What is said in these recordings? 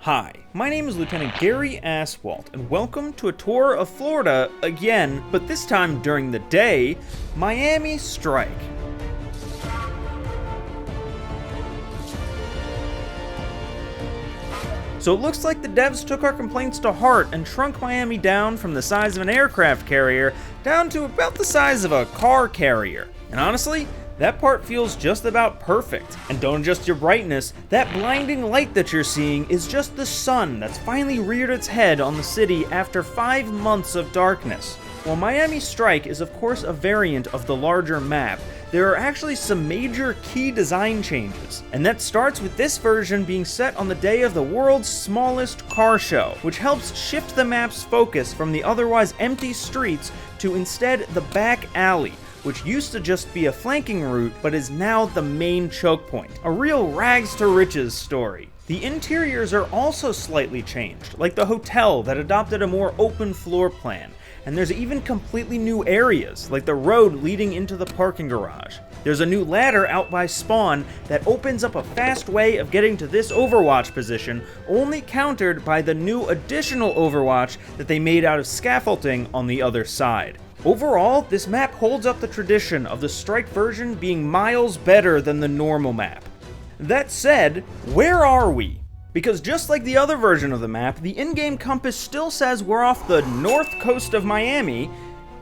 Hi, my name is Lieutenant Gary Aswalt, and welcome to a tour of Florida again, but this time during the day, Miami Strike. So it looks like the devs took our complaints to heart and shrunk Miami down from the size of an aircraft carrier down to about the size of a car carrier. And honestly, that part feels just about perfect. And don't adjust your brightness, that blinding light that you're seeing is just the sun that's finally reared its head on the city after 5 months of darkness. While Miami Strike is of course a variant of the larger map, there are actually some major key design changes, and that starts with this version being set on the day of the world's smallest car show, which helps shift the map's focus from the otherwise empty streets to instead the back alley, which used to just be a flanking route but is now the main choke point. A real rags to riches story. The interiors are also slightly changed, like the hotel that adopted a more open floor plan. And there's even completely new areas, like the road leading into the parking garage. There's a new ladder out by spawn that opens up a fast way of getting to this Overwatch position, only countered by the new additional Overwatch that they made out of scaffolding on the other side. Overall, this map holds up the tradition of the Strike version being miles better than the normal map. That said, where are we? Because just like the other version of the map, the in-game compass still says we're off the north coast of Miami,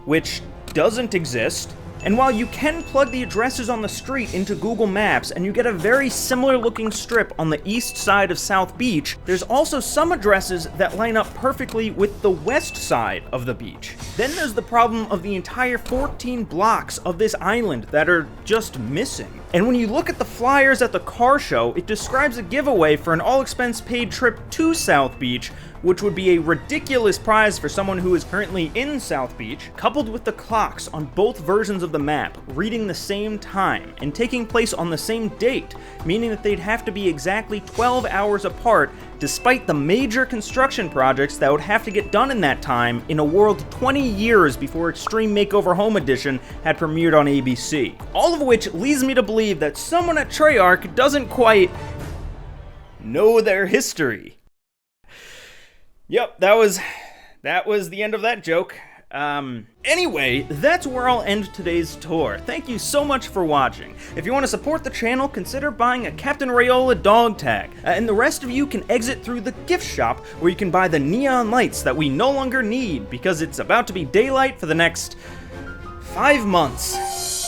which doesn't exist. And while you can plug the addresses on the street into Google Maps and you get a very similar looking strip on the east side of South Beach, there's also some addresses that line up perfectly with the west side of the beach. Then there's the problem of the entire 14 blocks of this island that are just missing. And when you look at the flyers at the car show, it describes a giveaway for an all-expense-paid trip to South Beach, which would be a ridiculous prize for someone who is currently in South Beach, coupled with the clocks on both versions of the map reading the same time and taking place on the same date, meaning that they'd have to be exactly 12 hours apart, despite the major construction projects that would have to get done in that time in a world 20 years before Extreme Makeover Home Edition had premiered on ABC. All of which leads me to believe that someone at Treyarch doesn't quite know their history. Yep, that was the end of that joke. Anyway, that's where I'll end today's tour. Thank you so much for watching. If you want to support the channel, consider buying a Captain Rayola dog tag. And the rest of you can exit through the gift shop, where you can buy the neon lights that we no longer need, because it's about to be daylight for the next 5 months.